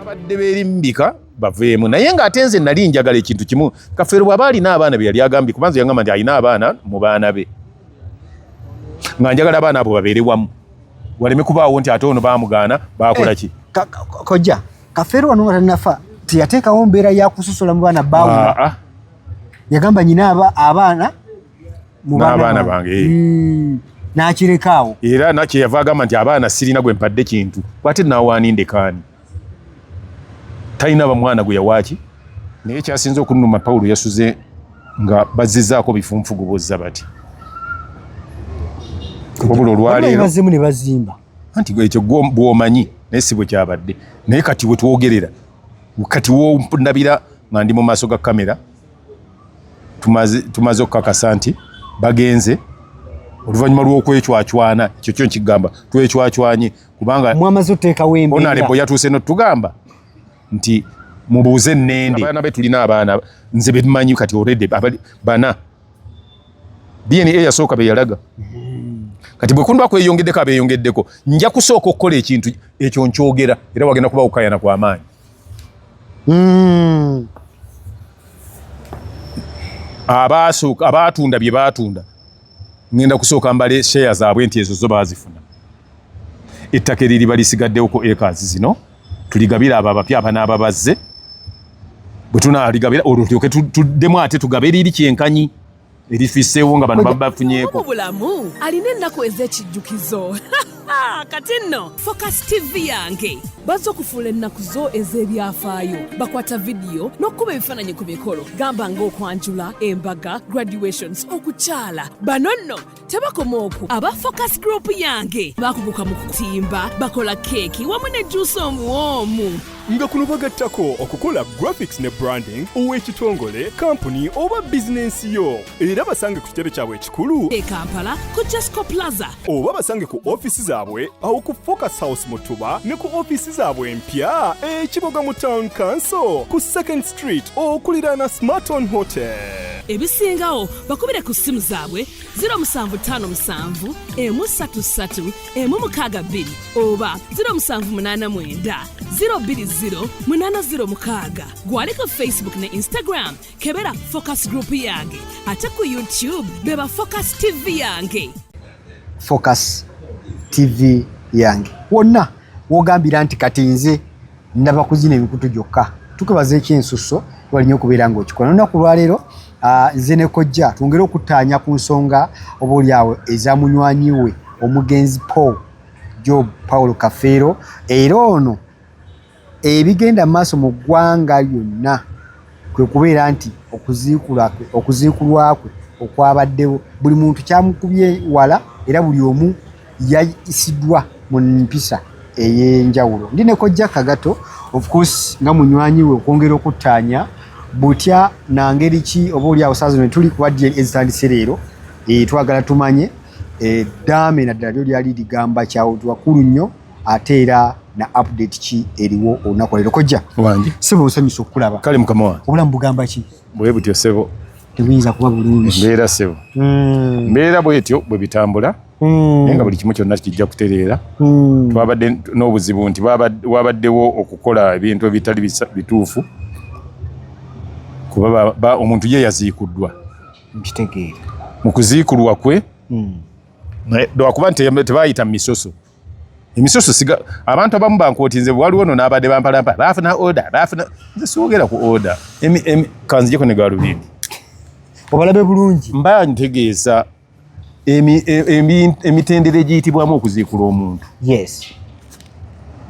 abadde berimbika baveemu naye ng'ate nze nali njagala ekintu kimu Kafeero bw'aba alina abaana be yali agambye kubanza yangamba nti alina abaana mu baana be nga njagala abaana abo babeere wamu waleme kubaawo nti ate ono baamugaana baakola ki kojja Kafeero wano watanafa tiyateekawo mbeera yakusosola mu baana baawula yagamba nyina abaana mu baana bange n'akirekaawo era nakye yava agamba nti abaana sirina gwe mpadde kintu kwate naawaanindekaani talina bamwana gwe yawaaki naye kyasinze okunuma Pawulo yasuze nga bazizzaako bifunfugu bozza bati obula olwaleero bazemu ne bazimba anti ekyo bw'omanyi naye si bwe kyabadde naye kati bwe twogerera kati wondabira nga ndi mu maaso ga kamera tumaze okukakasa nti bagenze oluvannyuma lw'okwecwacwana ekyo kyo nkigamba twecwacwanye kubanga mwamaze oteekawo embeera onalebo yatuuse n'otugamba nti mubuuze ennende abaana be tulina abaana nze bemanyi kati already bana DNA yasooka be yalaga kati bwe kundwa kweyongeddeko abeeyongeddeko nja kusooka okukola ekintu ekyo nkyogera era wagenda kuba okukayana kw'amaanyi abaatunda bye baatunda ngenda kusooka mbale share zaabwe nti ezo zo baazifuna ettaka eririba lisigaddewoko acres zino tuligabira abo abapya n'ababazze bwe tunaaligabira olwo tulyoke tuddemu ate tugabe eriri kyenkanyi erifiseewo nga bano babafunyeeko obulamu alina ennaku ez'ekijjukizo kati nno Focus TV yange bazze okufuula ennaku zo ez'ebyafaayo bakwata vidiyo n'okkuba ebifaananyi ku mikolo gamba ng'okwanjula embaga graduations okukyala bano nno tebakoma okwo aba Focus Group yange bakuguka mu kutimba bakola keeki wamu ne juice omuwoomu nga kuno bagattako okukola graphics ne branding ow'ekitongole kampuni oba bizinensi yo era basange ku kitebe kyabwe ekikulu e Kampala ku Jesco Plaza oba basange ku ofisi zaabwe awo ku Focus House mu Tuba ne ku ofisi zaabwe empya ekiboga mu Town Council ku 2nd Street okuliraana Smarton Hotel ebisingawo bakubire ku ssimu zaabwe 0757 133 162 oba 0789 020-806 gwali ku Facebook ne Instagram kebera Focus Group yange ate ku YouTube beba Focus TV yange Focus TV yange wonna wogambira nti kati nze ndaba kuzina emikutu gyokka tukebaza ekyensusso walinye okubeera ng'okikola olunaku lwaleero nze ne kojja twongere okutaanya ku nsonga obaolyawo ezamunywanyi we omugenzi Job Paulo Kafeero era ono ebigenda maaso mu ggwanga lyonna kwe kubeera nti okuziikulwa kwe okwabaddewo buli muntu kyamukubye wala era buli omu yayisiddwa mu mpisa ey'enjawulo ndi ne kojja Kagato of course nga munywanyi we okwongera okutaanya butya na ngeri ki oba oli awo saa zino tuli kubadde ezitandise leero twagala tumanye eddaame naddala lyo lyali ligamba kyawo wakulu nnyo ate era na update ki eriwo olunaku leero kojja wange sebo nsanyusa okulaba kale mukama wange obulamu bugamba ki bwe butyo sebo tebuyinza kuba bulungi mbeera sebo mbeera bwetyo bwe bitambula naye nga buli kimu kyonna kijja kutereera twabadde n'obuzibu nti wabaddewo okukola ebintu ebitali bituufu kuba omuntu ye yaziikuddwa mpitegeera mu kuziikulwa kwe lwakuba nti tebaayita mu misoso emisoso abantu abamu bankootinze waliwo no n'abadde bampalampa baafuna order nze siwogera ku order kanzijeko ne galubindi obalabe bulungi mba ntegeeza emitendera egiyitibwamu okuziikula omuntu yes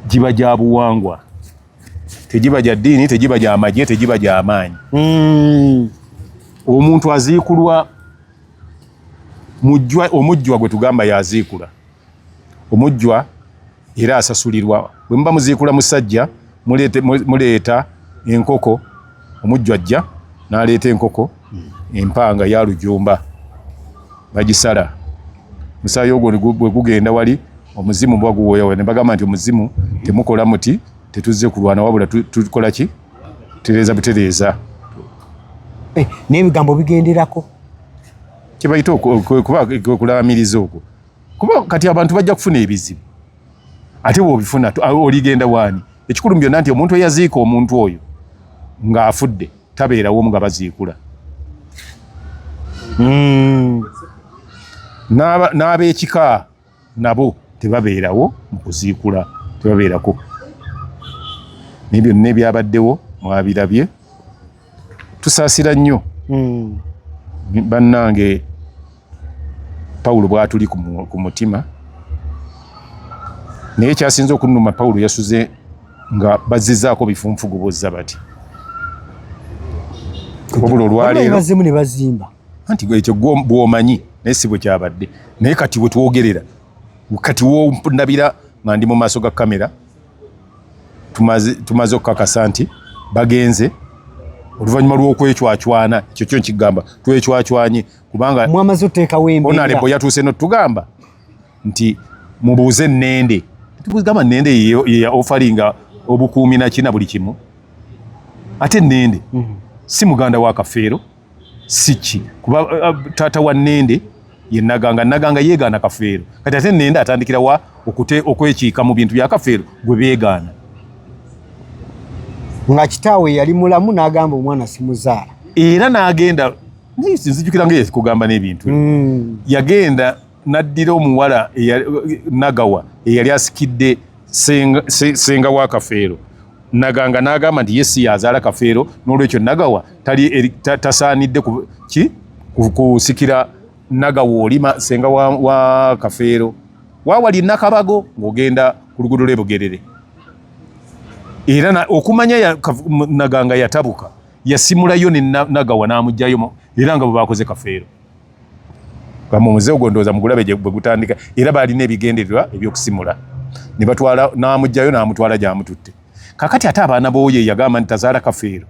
giba gya buwangwa tegiba gya ddiini tegiba gya magye tegiba gya amaanyi omuntu aziikulwa omujjwa gwe tugamba yaziikula omujjwa era asasulirwa bwe muba muziikula musajja muleeta enkoko omujjwa ajja n'aleeta enkoko empanga ya lujumba bagisala musaayi ogwo bwe gugenda wali omuzimu bwaguwoyawo ne bagamba nti omuzimu temukola muti tetuzze kulwana wabula tukola ki tereeza butereeza n'ebigambo bigenderako kyebayita kuba okulaamiriza okwo kuba kati abantu bajja kufuna ebizibu ate bw'obifuna oligenda waani ekikulu byonna nti omuntu eyaziika omuntu oyo ng'afudde tabeerawo nga baziikula. N'ab'ekika nabo tebabeerawo mu kuziikula, tebabeerako. Naye byonna ebyabaddewo mwabirabye. Tusaasira nnyo bannange Pawulo bw'atuli ku mutima, naye kyasinze okunnuma Pawulo yasuze nga bazizzaako bifunfugu bozza bati. Wabula olwaleero bazemu ne bazimba anti ekyo bw'omanyi naye si bwe kyabadde. Naye kati bwe twogerera, kati wondabira nga ndi mu maaso ga kamera, tumaze okukakasa nti bagenze oluvannyuma lw'okwecwacwana. Ekyo kyo nkigamba, twecwacwanye kubanga mwamaze oteekawo embeera. Honorable yatuuse n'otugamba nti mubuuze Nnende. Tugamba Nnende ye ofalinga obukuumi na kina buli kimu. Ate Nnende si muganda wa Kafeero, si ki. Kuba taata wa Nnende ye Naganga. Naganga yeegaana Kafeero. Kati ate Nnende atandikira wa okwekiika mu bintu bya Kafeero gwe beegaana. Nga kitaawe yali mulamu n'agamba omwana simuzaala. Era n'agenda, nzijukira nga kugamba n'ebintu. Yagenda n'addira omuwala Nagawa eyali asikidde senga wa Kafeero. Naganga n'agamba nti ye si yazaala Kafeero, n'olwekyo Nagawa tasaanidde kusikira Nagawa olima senga wa Kafeero. Waawali Nakabago ng'ogenda ku luguudo lw'e Bugerere. Era okumanya Naganga yatabuka, yasimulayo ne Nagawa n'amugjayo era nga bwe bakoze Kafeero. Gamba omuze ogondooza mugulabe bwe gutandika, era balina ebigendererwa ebyokusimula. Ne batwala n'amugjayo n'amutwala gy'amututte. Kakati ate abaana b'oyo yagamba nti tazaala Kafeero.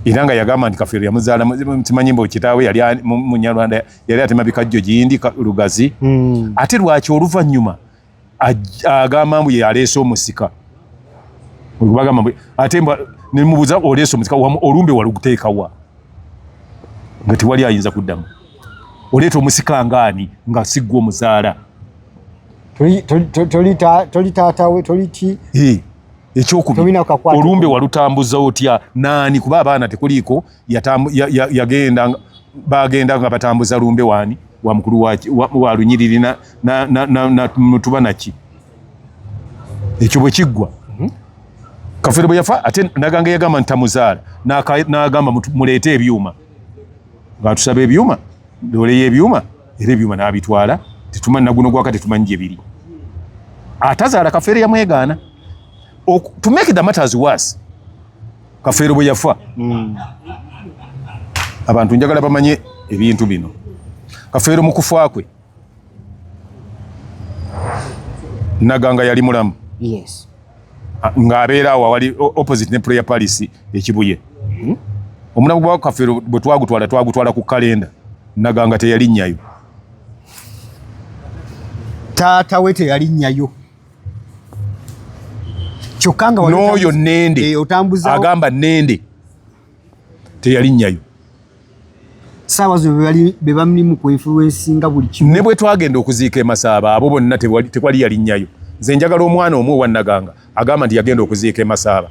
Era nga yagamba nti Kafeero yamuzaala, kimanyi mbu kitaawe yali Munyarwanda, yali atema bikajjo gindi Lugazi. Ate lwaki oluvannyuma agamba mbu ye aleese omusika. Ate ne mubuuza oleese omusika olumbe waluguteekawa nga tewali ayinza kuddamu. Oleeta omusika ngaani nga siggwa omuzaala? Toli taatawe, toli ki? Ekyokubiri, olumbe walutambuza otya? Naani? Kuba abaana tekuliiko, bagenda nga batambuza lumbe waani? Wa mukulu wa Lunyiriri na Mutuba naki? Ekyo bwe kiggwa. Kafeero bwe yafa ate Naganga yagamba nti tamuzaala, n'agamba muleete ebyuma. Nga tusaba ebyuma, dooleyo ebyuma, era ebyuma n'abitwala. Tetumanyi naguno gwaka tetumanyi gye biri. Atazaala Kafeero yamwegaana. To make the matters worse, Kafeero bwe yafa, abantu njagala bamanye ebintu bino. Kafeero mu kufa kwe, Naganga yali mulamu. Yes. Ng'abeera awo awali opposite ne Prayer Palace ekibuye. Omulamu gwa Kafeero bwe twagutwala ku kalenda, Naganga teyalinnyayo. Taata we teyalinnyayo. Kyokka nga n'oyo Nnende agamba Nnende teyalinnyayo. Saawa zo be bamulimu ku influencinga buli kimu. Ne bwe twagenda okuziika e Masaba abo bonna tekwali yalinnyayo. Nze njagala omwana omwe wa Naganga agamba nti yagenda okuziika e Masaba.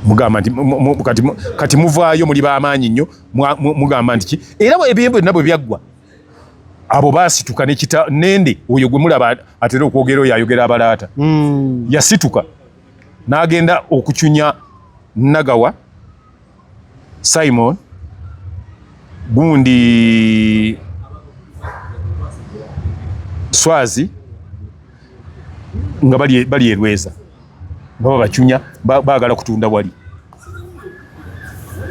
Mugamba nti kati muvaayo muli b'amaanyi nnyo, mugamba nti ki? Era ebyo byonna bwe byaggwa, abo baasituka ne kita Nnende oyo gwe mulaba atera okwogera oyo ayogera abalaata. Yasituka n'agenda okucunya Nagawa, Simon, gundi Swazi, nga bali Erweza. Baba bacunya baagala kutunda wali.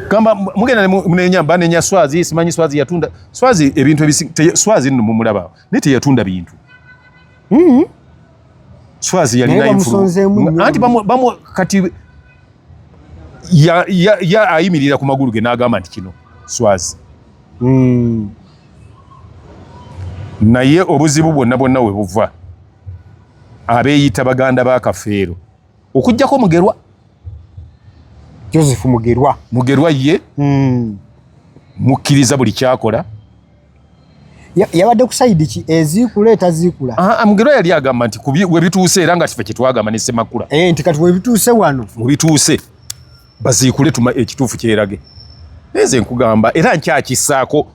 Gamba mugenda munenya banenya Swazi, simanyi Swazi yatunda. Swazi ebintu Swazi nno mumulaba. Nete yatunda bintu. Swazi yalina influence. Anti bamu kati ya ayimirira ku magulu ge n'agamba nti kino Swazi. Naye obuzibu bwonna we buva abeeyita baganda ba Kafeero okujjako Mugerwa. Joseph Mugerwa ye mukkiriza buli kyakola. Yabadde ku side ki ezikula etazikula? Mugero yali agamba nti we bituuse era nga kife kitwagamba ne Ssemakula. Nti kati we bituuse wano. We bituuse baziikule tuma ekituufu kyerage. Neze nkugamba era nkyakisaako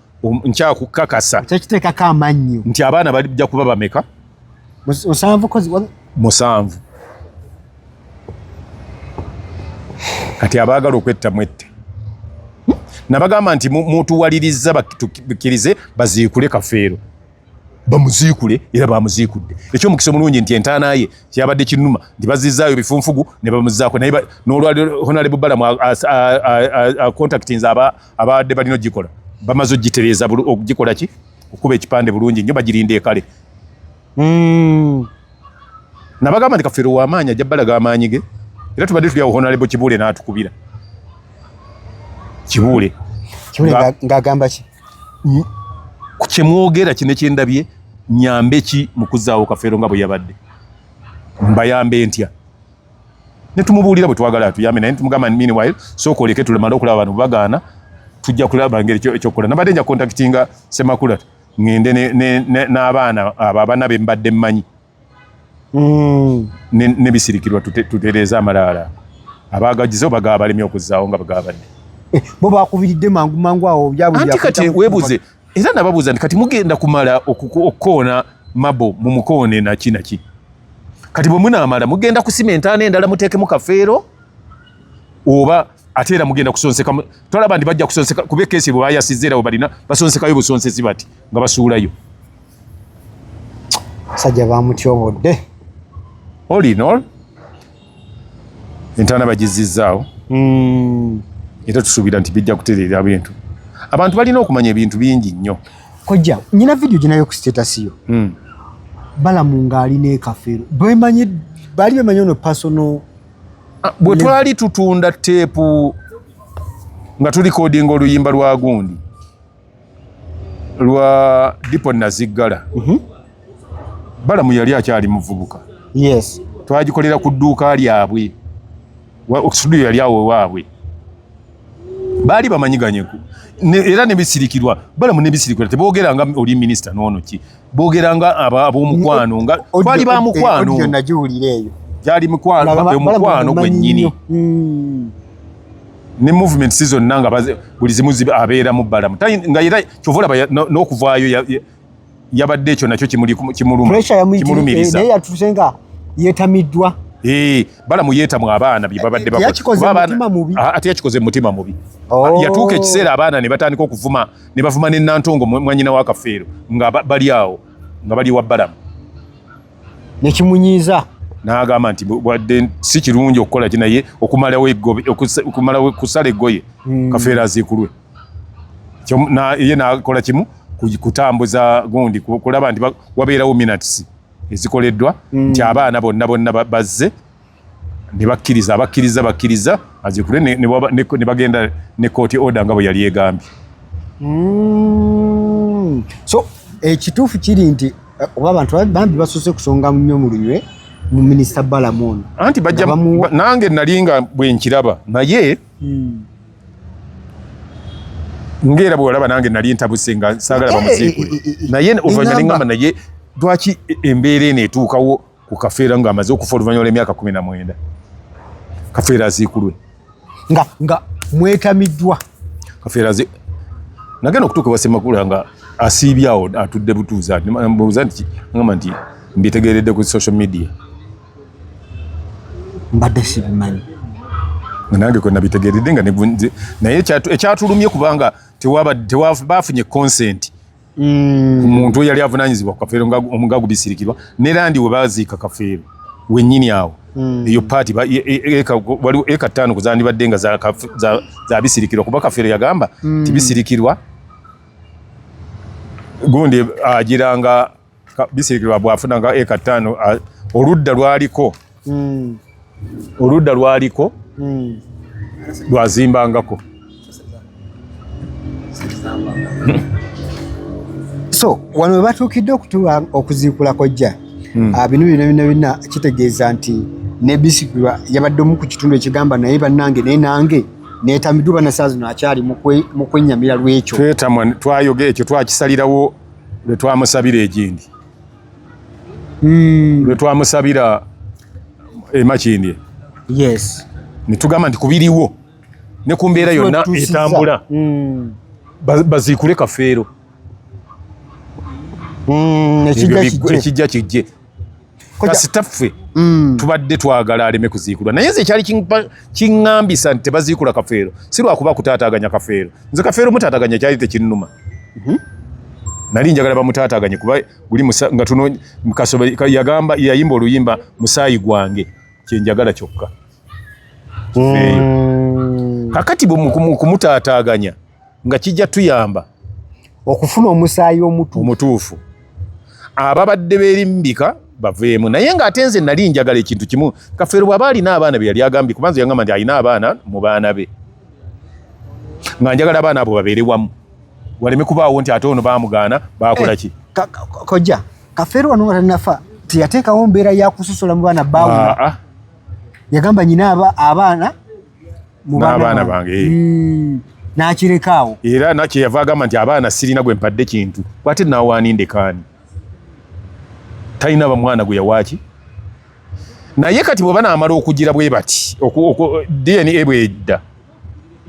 nkyakukakasa. Kyakiteekako amannyo. Nti abaana bajja kuba bameka? 7 kozi 7. Kati abaagala okwetta mwette. Nabagamba nti mutuwaliriza bakkirize baziikule Kafeero. Bamuziikule era bamuziikudde. Ekyo mukisa mulungi nti entaana ye kyabadde kinuma nti bazizaayo bifunfugu ne bamuzaako naye n'olwaliro Honorable Balamu contactinze abadde balina gikola. Bamaze ogitereeza ogikola ki? Okuba ekipande bulungi nnyo bagirinde ekale. Nabagamba nti Kafeero w'amaanyi ajja balaga amaanyi ge. Era tubadde tulyawo Honorable Kibuule n'atukubira. Kibuule ng'agamba ki? Kyemwogera kino kyendabye nyambe ki mu kuzaawo Kafeero nga bwe yabadde. Mbayambe ntya. Ne tumubuulira bwe twagala atuyambe naye tumugamba meanwhile sooka oleke tulemala okulaba abantu bagaana tujja kulaba ngeri ekyokukola. Nabadde nja contactinga Ssemakula ngende n'abaana abo abaana be mbadde mmanyi. Ne bisirikirwa tutereeza amalaala. Abaagagize bagaba balemi okuzaawo nga bagabadde. Bo bakubiridde mangu awo byabwe anti kati webuze era nababuuza nti kati mugenda kumala okukoona Mabo mu mukoone naki kati bwe munaamala mugenda kusima entaana endala muteekemu Kafeero oba ate era mugenda kusonseka tolaba ndi bajja kusonseka kuba keesi bwe bayasizza era bwe balina basonsekayo busonsezi bati nga basuulayo sajja bamutyobodde all in all entaana bagizizzaawo era tusuubira nti bijja kutereera bintu abantu balina okumanya ebintu bingi nnyo. Kojja nyina video ginayo ku status yo. Balamu ng'alina Kafeero bali bemanyi ono personal bwe twali tutunda teepu nga tulikodinga oluyimba lwa gundi lwa Dipo Naziggala. Balamu yali akyali muvubuka. Yes. Twagikolera ku dduuka lyabwe studio yali awo waabwe. Bali bamanyiganyeku era ne bisirikirwa Balamu ne bisirikirwa tebogeranga oli minister nono ki bogeranga ab'omukwano nga twali ba mukwano audio nagiwulira eyo yali mukwano gwennyini ne movement season nanga buli zimu abeera mu Balamu nga era kyovulaba n'okuvaayo yabadde ekyo nakyo kimulumiriza naye yatusenga yetamiddwa. Balamu yeetamu abaana bye babadde ate yakikoze mu mutima mubi. Yatuuka ekiseera abaana ne batandika okuvuma ne bavuma ne Nantongo mwanyina wa Kafeero nga bali awo nga bali wa Balamu ne kimunyiiza n'agamba nti wadde si kirungi okukola kinaye okumalawo kusala eggoye Kafeero aziikulwe ye n'akola kimu kutambuza gundi kulaba nti wabeerawo minutes ezikoleddwa nti abaana bonna bazze ne bakkiriza azikule ne bagenda ne court order nga bwe yali egambye. So ekituufu kiri nti oba abantu bambi basoose kusonga nnyo mu lunywe mu minisita Balamu ono anti bajja nange nalinga bwe nkiraba naye ngera bwe olaba nange nali ntabuse nga saagala bamuziikule naye oluvannyuma ne ŋŋamba naye lwaki embeera eno etuukawo ku Kafeero ng'amaze okufa oluvannyuma lw'emyaka 19 Kafeero aziikulwe nga mwetamiddwa Kafeero nagenda okutuuka wa Ssemakula nga asiibye awo atudde butuuza mbuuza nti ngamba nti mbitegeeredde ku social media mbadde sibimanyi nange kwe nabitegeeredde nga naye ekyatulumye kubanga bafunye consent omuntu yali avunaanyizibwa ku Kafeero nga gubisirikirwa ne landi we baziika Kafeero wennyini awo eyo paati waliwo eka 5 kuzandibadde nga za bisirikirwa kuba Kafeero yagamba tibisirikirwa gundi agiranga bisirikirwa bwafunanga eka 5 oludda lwaliko lwazimbangako. So wano batuukidde okuziikula Kojja bino bina kitegeeza nti ne bisikirwa yabadde mu ku kitundu ekigamba naye bannange naye nange neetamiddwa nasaazi no akyali mu kwennyamira lw'ekyo twetamwa twayoga ekyo twakisalirawo lwe twamusabira egindi lwe twamusabira emakindi yes nitugamba nti kubiriwo ne ku mbeera yonna etambula baziikule Kafeero ekijja kijje kasita ffe tubadde twagala aleme kuziikulwa naye nze ekyali kiŋŋambisa nti tebaziikula Kafeero si lwakuba kutaataaganya Kafeero nze Kafeero mutaataaganya kyali tekinnuma nali njagala bamutaataaganye kuba guli nga tuno Kasobe yagamba yayimba oluyimba musaayi gwange kyenjagala kyokka kakati kumutaataaganya nga kijja tuyamba okufuna omusaayi omutuufu ababadde beerimbika baveemu naye ng'ate nze nali njagala ekintu kimu Kafeero bw'aba alina abaana be yali agambye kubanza yangamba nti alina abaana mu baana be nga njagala abaana abo babeere wamu waleme kubaawo nti ate ono baamugaana baakola ki kojja Kafeero wano nga tannafa teyateekawo mbeera yakusosola mu baana baawula yagamba nyina abaana mu baana bange n'akirekaawo era nakyeyava agamba nti abaana sirina gwe mpadde kintu kwate naawaanindekaani talina bamwana gwe yawaaki naye kati bwe banaamala okugira bwe bati DNA bwedda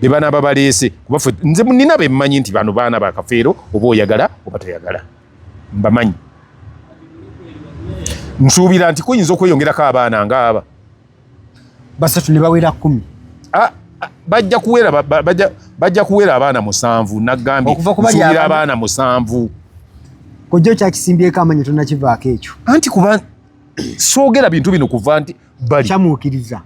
be banaaba baleese kuba ffe nze nina bemmanyi nti bano baana ba Kafeero oba oyagala oba toyagala mbamanyi nsuubira nti kuyinza okweyongerako abaana ngaaba basatu ne bawera 10 bajja kuwera abaana 7 naggambye nsuubira abaana 7 kojja kyakisimbyeko amanyi tonnakivaako ekyo anti kuba soogera bintu bino kuva nti bali kyamuukiriza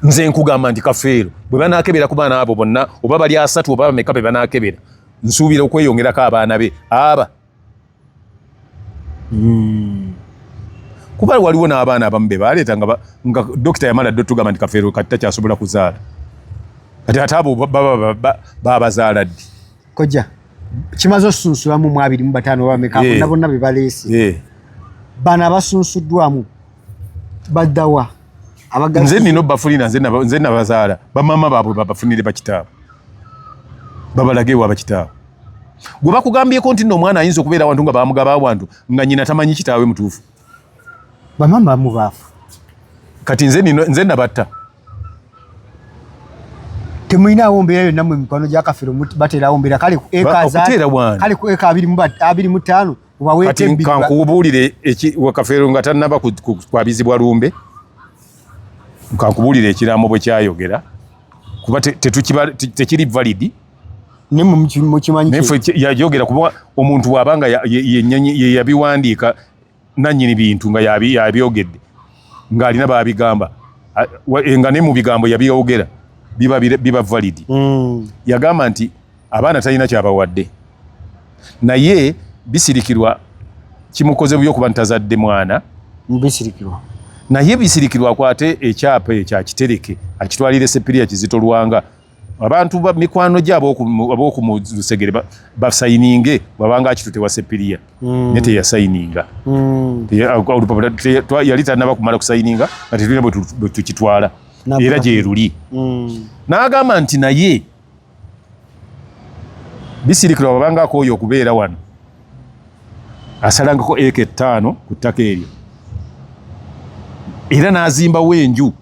nze nkugamba nti Kafeero bwe banaakebera ku baana abo bonna oba bali 3 oba bameka be banaakebera nsuubira okweyongerako abaana be aba kuba waliwo n'abaana abamu be baleeta nga dokita yamala dde tugamba nti Kafeero kati takyasobola kuzaala kati ate abo babazaala ddi kojja kimaze osunsulamu mu 25 oba bameka bonna bonna be baleese bano abasunsuddwamu baddawa nze nina obafulina nze nabazaala bamama baabwe babafunire bakitaabwe babalage ewa bakitaabwe gwe bakugambyeko nti nno omwana ayinza okubeera awantu nga bamugaba awantu nga nyina tamanyi kitaawe mutuufu bamama bamu baafu kati nze nabatta temulinawo mbeera yonna mu mikwano gya Kafeero bateerawo mbeera kale ku eka 25 kati kankubuulire Kafeero nga tannaba kwabizibwa lumbe kankubuulire ekiraamo bwe kyayogera kuba tekiri validi mukimanyi yayogera kuba omuntu wabanga yabiwandiika nannyini bintu nga yabyogedde ng'alina babigamba nga ne mu bigambo yabyogera biba validi yagamba nti abaana talina kyabawadde naye bisirikirwa kimukoze buyo kuba ntazadde mwana bisirikirwa naye bisirikirwa akwate ekyapa ekyakitereke akitwalire Seppiriya Kizito Lwanga abantu mikwano gyabo ab'okumusegere basayininge wabanga akitutewa Seppiriya ne teyasayininga olupapula yali tannaba kumala kusayininga nga tetulina bwe tukitwala era gyeruli n'agamba nti naye bisirikirwa wabangako oyo okubeera wano asalangako eka 5 ku ttaka eryo era n'azimbawo enju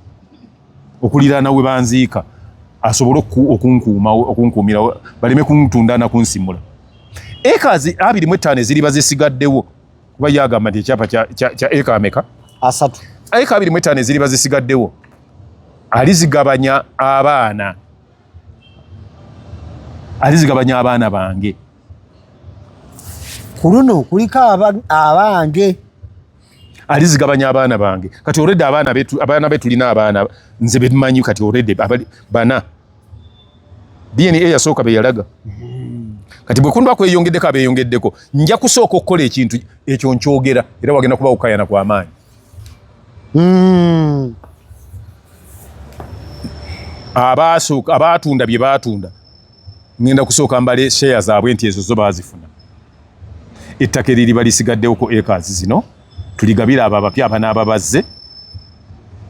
okuliraana we banziika asobole okunkuumira baleme kuntunda na kunsimula ekazi 25 eziriba zisigaddewo kuba yagamba nti ekyapa kya eka ameka 3 eka 25 eziriba zisigaddewo alizigabanya abaana bange ku luno kuliko abange alizigabanya abaana bange kati already abaana be tulina abaana nze bemanyi kati already bana DNA yasooka be yalaga kati bwe kundwa kweyongeddeko abeyongeddeko nja kusooka okukola ekintu ekyo nkyogera era wagenda kuba okukayana kw'amaanyi abaatunda bye baatunda ngenda kusooka mbale share zaabwe nti ezo zo baazifuna ettaka eririba lisigaddewoko acres zino tuligabira abo abapya n'ababazze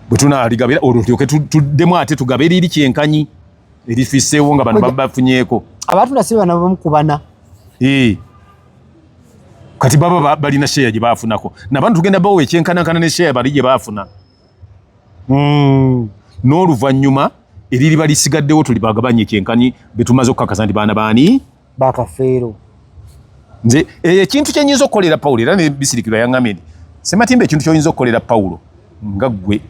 bwe tunaaligabira olwo tulyoke tuddemu ate tugabe eriri kyenkanyi erifisseewo nga bano bafunyeeko abatunda si bana bamukubana kati baba balina share gye baafunako nabantu tugenda bawo ekyenkanankana ne share bali gye baafuna n'oluvannyuma eriri balisigaddewo tuli bagabanye ekyenkani betumaze okukakasa nti baana baani bakafeero nze ekintu kyenyinza okukolera Pawulo era ne Bisirikirwa yaŋŋambye nti Ssematimba ekintu kyoyinza okukolera Pawulo nga gwe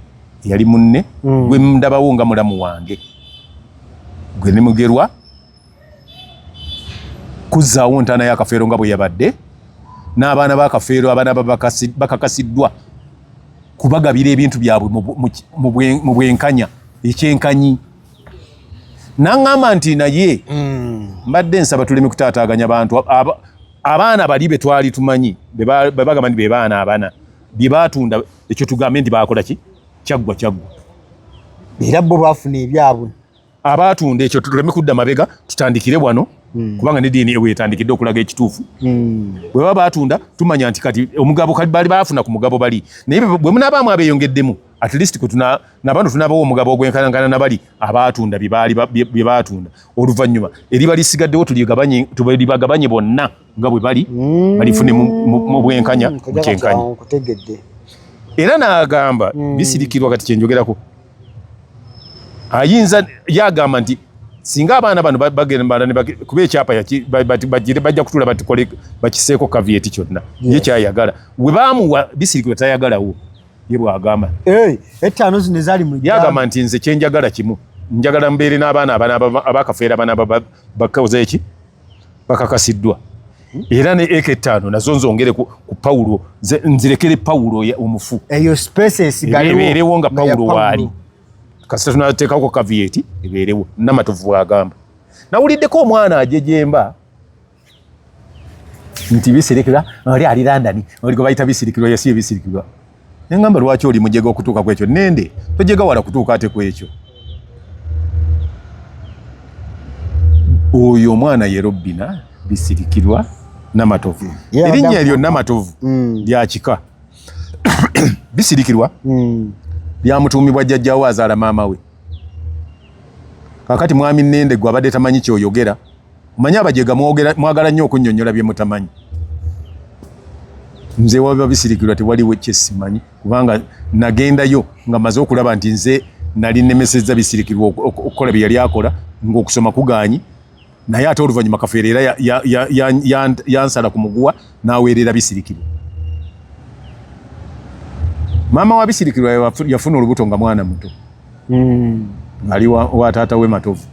yali munne gwe ndabawo nga mulamu wange gwe ne Mugerwa kuzzaawo ntaana y'akafeero nga bwe yabadde n'abaana b'akafeero abaana bakakasiddwa kubagabira ebintu byabwe mu bwenkanya ekyenkanyi naŋŋamba nti naye mbadde nsaba tuleme kutaataaganya bantu abaana bali be twali tumanyi bebagamba nti be baana abana bye baatunda ekyo tugambe nti baakola ki kyaggwa era bo baafuna ebyabwe abaatunda ekyo tuleme kudda mabega tutandikire wano kubanga ne diini wetandikidde okulaga ekituufu bwe baba baatunda tumanya nti kati omugabo bali baafuna ku mugabo bali naye bwe munabaamu abeeyongedemu at least nabantu tunabawo omugabo ogwenkanankana nabali abaatunda bye baatunda oluvannyuma eriba lisigaddewo tulibagabanye bonna nga bwe bali balifune mu bwenkanya mukyenkanyi era n'agamba Bisirikirwa kati kyenjogerako ayinza yagamba nti singa abaana bano bagenda kuba ekyapa bajja kutula bakiseeko kavieti kyonna ye kyayagala we baamuwa Bisirikirwa tayagalawo ye bwagamba etaano zino ezaali mu yagamba nti nze kyenjagala kimu njagala mbeere n'abaana abakafeera abaana bakoze eki bakakasiddwa era ne eka 5 nazo nzongere ku Pawulo nzirekere Pawulo omufu eyo space ebeerewo nga Pawulo waali kasita tunateekako kavieti ebeerewo namatovu agamba nawuliddeko omwana ajejemba nti Bisirikirwa oli ali London oli gwe bayita Bisirikirwa yasiye Bisirikirwa nengamba lwaki oli mujega okutuuka ku ekyo nende tojega wala kutuuka ate ku ekyo oyo omwana ye Robina Bisirikirwa namatovu erinnya eryo namatovu lyakika Bisirikirwa lyamutuumibwa jjajjaawo azaala maama we kakati mwami Nende gwe abadde tamanyi kyoyogera omanyi abajega mwagala nnyo okunnyonnyola bye mutamanyi nze waba Bisirikirwa tewaliwo kyesimanyi kubanga nagendayo nga maze okulaba nti nze nali nemesezza Bisirikirwa okukola bye yali akola ng'okusoma kugaanyi naye ate oluvannyuma kafeera era yansala ku muguwa n'aweerera Bisirikirwa maama wa Bisirikirwa yafuna olubuto nga mwana muto ali wa taata we Matovu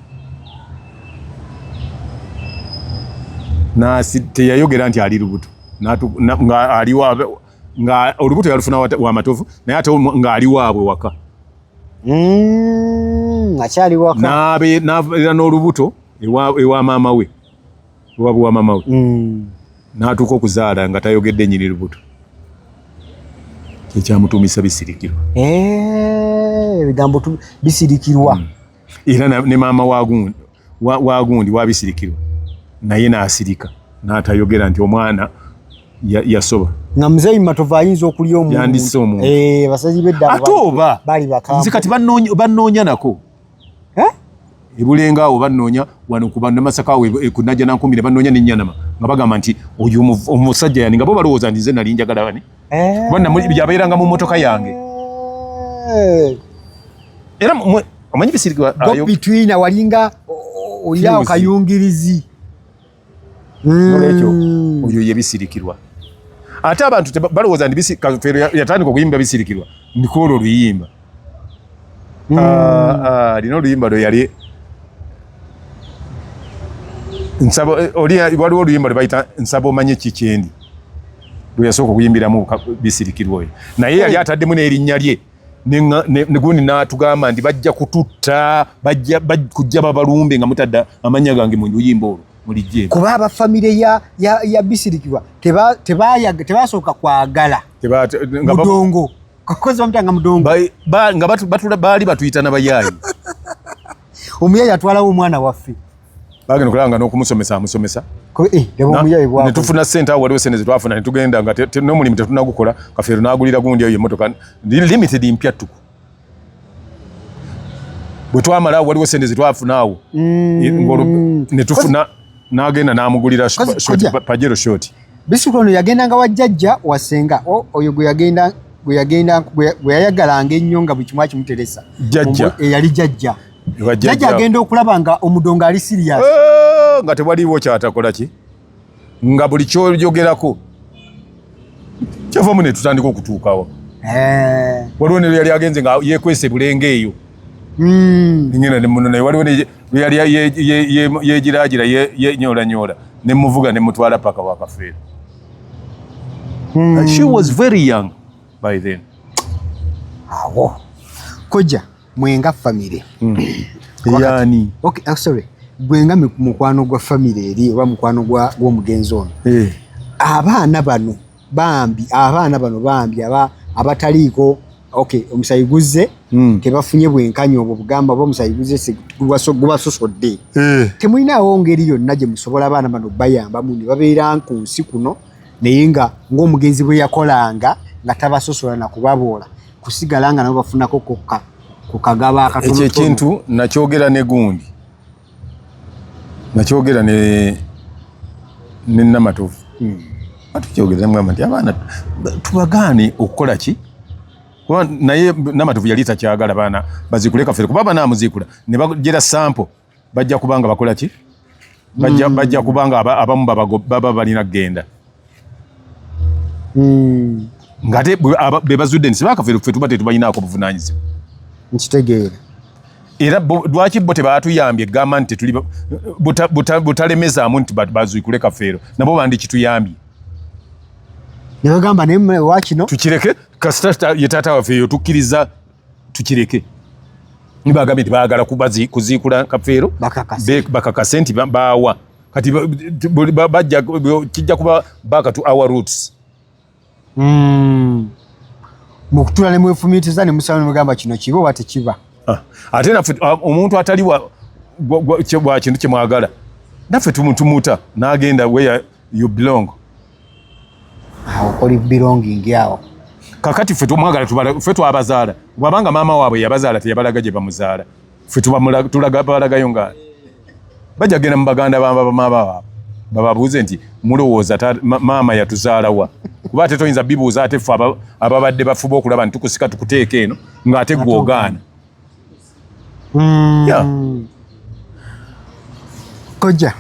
teyayogera nti ali lubuto nga olubuto yalufuna wa Matovu naye ate nga ali waabwe waka akyali waka n'abeera n'olubuto ewa maama we ewabwe wa maama we n'atuuka okuzaala nga tayogedde nnyini lubuto ekyamutuumisa Bisirikirwa ebigambo Bisirikirwa era ne maama wagundi wa Bisirikirwa naye n'asirika n'atayogera nti omwana yasoba nga Muzeeyi Matovu ayinza okulya omuntu yandisse omuntu basazi bedda ate oba nze kati bannoonya nako ebulenga awo bannoonya wano ku Bannamasaka awo ku Najjanankumire bannoonya n'Ennyanama nga bagamba nti oyo omusajja yani nga bo balowooza nti nze nali njagala bani yabeeranga mu mmotoka yange era omanyi Bisirikirwa bitwina walinga oliawo kayungirizi olwekyo oyo ye Bisirikirwa ate abantu balowooza nti kafeero yatandika okuyimba Bisirikirwa ndiko olwo oluyimba lino oluyimba lwe yali waliwo oluyimba lwe bayita nsaba omanye kikyendi lwe yasooka okuyimbiramu Bisirikirwa oyo naye yali ataddemu n'erinnya lye negundi n'atugamba nti bajja kututta kujja babalumbe nga mutadde amannya gange mu luyimba olwo mulijje kuba abafamire ya Bisirikirwa tebasooka kwagala mudongo kakozi bamutanga mudongo nga baali batuyita n'abayaayi omuyaayi atwalawo omwana waffe bagenda okulaba n'okumusomesa amusomesa ne tufuna ssente awo waliwo sente zetwafuna ne tugenda nga n'omulimu tetunagukola kafeero n'agulira gundi eyo emmotoka limited mpyattuku bwe twamala awo waliwo sente zetwafuna awo ne tufuna n'agenda n'amugulira Pajero short Bisukulu yagendanga wajjajja wasenga oyo gwe yayagalanga ennyo nga buli kimu akimuteresa yali jjajja agenda okulaba nga omudongo ali serious nga tewaliwo kyatakola ki nga buli kyoyogerako kyavamu ne tutandika okutuukawo waliwo ne yali agenze nga yekwese bulenge eyo ngina ne muno naye waliwo ne yali yegiragira yenyolanyola ne muvuga ne mutwala paka wakafeera. She was very young by then. Awo koja mwenga family yani okay sorry gwenga mukwano gwa family eri oba mukwano gwa omugenzi ono abaana bano bambi abataliiko okay omusayiguze kebafunye bwenkanyo obwo bugamba oba omusayiguze gubasosodde temulinawo ngeri yonna gye musobola abaana bano bayambamu ne babeera ku nsi kuno naye nga ng'omugenzi bwe yakolanga nga tabasosola na kubaboola kusigala nga nabo bafunako kukagaba akatono. Ekyo ekintu nakyogera ne gundi nakyogera ne Namatovu atukyogera mugamba nti abaana tubagaane okukola ki naye Namatovu yali takyagala baana bazikule kafeero kuba banaamuziikula ne bagera sample bajja kubanga bakola ki bajja kubanga abamu baba balina kgenda ngate bebazudde nti sebakafeero ffe tuba tetubalinaako buvunaanyizibwa nkitegeera era lwaki bo tebaatuyambye egamba nti tetuli butalemezaamu nti bazuikule kafeero nabo bandi kituyambye ne bagamba naye wakino tukireke kasita ye taata waffe eyo tukkiriza tukireke nibagambye nti baagala kuziikula kafeero bakakase nti baawa kati kijja kuba back to our roots. Mukutula ne mwefumiitiza ne musaba ne mugamba kino kiba oba tekiba. Ate naffe omuntu atali wa kintu kye mwagala naffe tumutumuta n'agenda where you belong. Okoli belonging awo. Kakati ffe tumwagala ffe twabazaala bwabanga maama waabwe yabazaala teyabalaga gye bamuzaala ffe balagayo nga bajja genda mu baganda bamaama bababuuze nti mulowooza maama yatuzaalawa kuba ate toyinza bibuuza ate ffe ababadde bafuba okulaba nti tukusika tukuteeka eno ng'ate gwogaana. Koja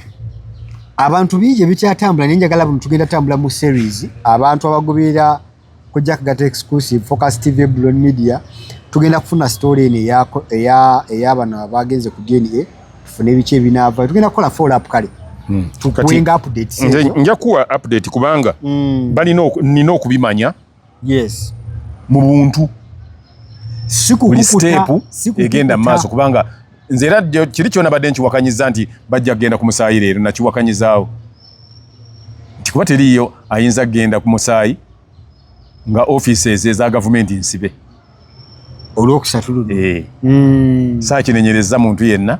abantu bingi ebikyatambula naye njagala bwe tugenda tambula mu series abantu abagoberera Koja Kagata exclusive Focus TV Blon Media tugenda kufuna story eno ey'abano abagenze ku DNA tufune ebice ebinaava tugenda kukola follow up kale tukuwenga updates nja kuwa update kubanga nina okubimanya yes mu buntu buli step egenda maaso kubanga nze era kiri kyona badde nkiwakanyiza nti bajja kgenda ku musaayi leero nakiwakanyizaawo nti kuba teriiyo ayinza kgenda ku musaayi nga offices eza gavumenti nsibe olwokusatu saakinenyereza muntu yenna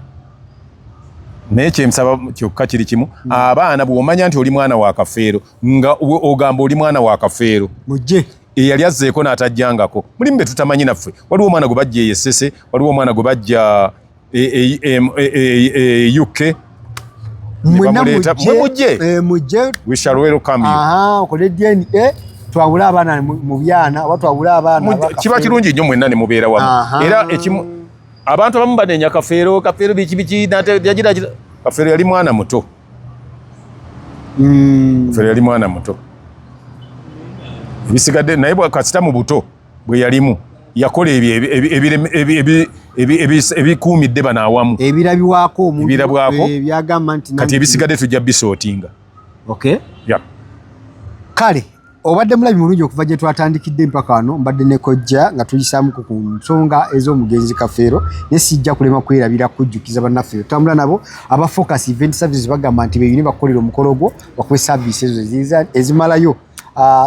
naye kyemusaba kyokka kiri kimu abaana bw'omanya nti oli mwana wa kafeero nga ogamba oli mwana wa kafeero mujje eyali azzeeko n'atajjangako mulimu be tutamanyi naffe waliwo omwana gwe bajja eyesese waliwo omwana gwe bajja UK mujje we shall welcome you okole DNA twawula abaana mu byana oba twawula abaana kiba kirungi nnyo mwenna ne mubeera wamu era ekimu abantu abamu banenya kafeero biki yagira kafeero yali mwana muto kafeero yali mwana muto ebisigadde naye kasita mu buto bwe yalimu yakola ebikuumidde bano awamu ebirabibwako byagamba nti kati ebisigadde tujja bisootinga kale obadde mulabi mulungi okuva gye twatandikidde mpaka wano mbadde ne Kojja nga tuyisaamu ku nsonga ez'omugenzi kafeero naye sijja kulema kwerabira kujjukiza bannaffe tutambula nabo aba Focus Event Services bagamba nti beeyune bakolera omukolo gwo bakube service ezo ezimalayo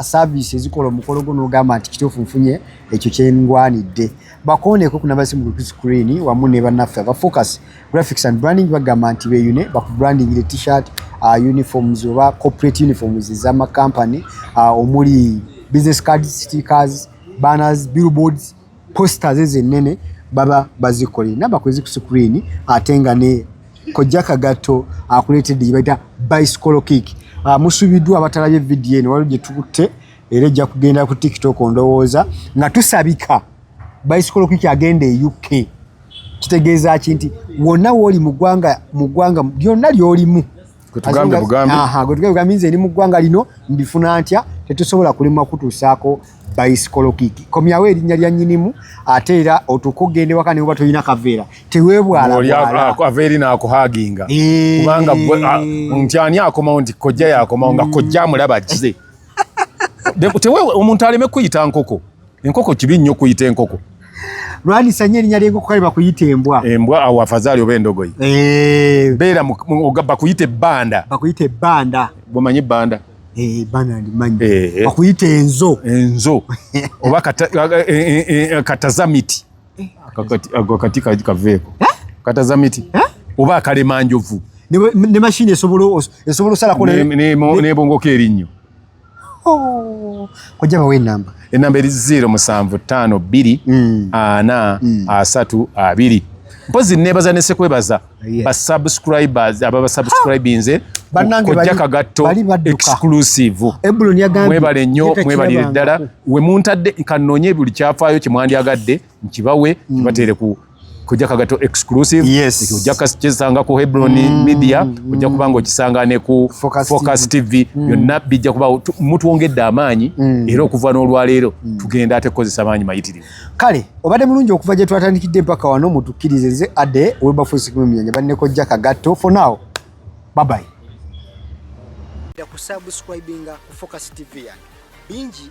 service ezikola omukolo gwo n'ogamba nti kituufu nfunye ekyo kyengwanidde bakooneko ku namba simu ku screen wamu ne bannaffe aba Focus Graphics and Branding bagamba nti beeyune bakubrandingire t-shirt uniforms oba corporate uniforms ez'amakampani omuli business cards, stickers, banners, billboards, posters ezennene baba bazikolera namba kwezi ku screen ate nga ne Kojja Kagato akuleetedde gye bayita bicycle kick musubiddwa abatalabye video eno waliwo gye tukutte era ejja kugenda ku TikTok ondowooza nga tusabika Bicycle Kick agenda e UK. Kitegeeza ki nti wonna wooli mu ggwanga lyonna ly'olimu. Kutugambe bugambe. Kutugambe nze ndi mu ggwanga lino ndifuna ntya tetusobola kulimwa kutuusaako Bicycle Kick. Komyawo erinnya lya nnyinimu ate era otuuka ogende waka ne bw'oba tolina kaveera teweebwala kaveeri n'akuhaaginga kubanga nti ani akomawo nti kojja yakomawo nga kojja amulaba kize. Omuntu aleme kuyita nkoko. Enkoko kibi nnyo kuyita enkoko. Lwandisa nnyo erinnya ly'enkoko kale bakuyita embwa. Embwa awo afazaali oba endogoyi. Beera bakuyita ebbanda. Bakuyita ebbanda. Bw'omanyi ebbanda? Ebbanda ndimanyi. Bakuyita enzo. Enzo. Oba katazamiti. Akati kaveeko. Katazamiti. Oba akalemanjovu. Ne mashini esobola osalako n'ebongoko erinnyo. Kojja bawe enamba. Enamba eri 0752 mpozi nebaza ne sekwebaza ba subscribers ababa subscribinze kojja kagatto exclusive. Ebuloni yagambye mwebale nnyo mwebale ddala we muntadde kanonye buli kyafaayo kimwandi agadde nkibawe kibatere ku kujja kagato exclusive kujja kasanga ku Hebron Media kujja kubanga okisanga ne ku Focus TV yonna bijja kuba mutuwongedde amaanyi era okuva n'olwaleero tugenda ate kozesa amaanyi mayitirivu. Kale obadde mulungi okuva gye twatandikidde mpaka wano mutukkirize ade Wilberforce Kumenya banne kojja kagato for now bye bye. Ya kusubscribinga ku Focus TV yange bingi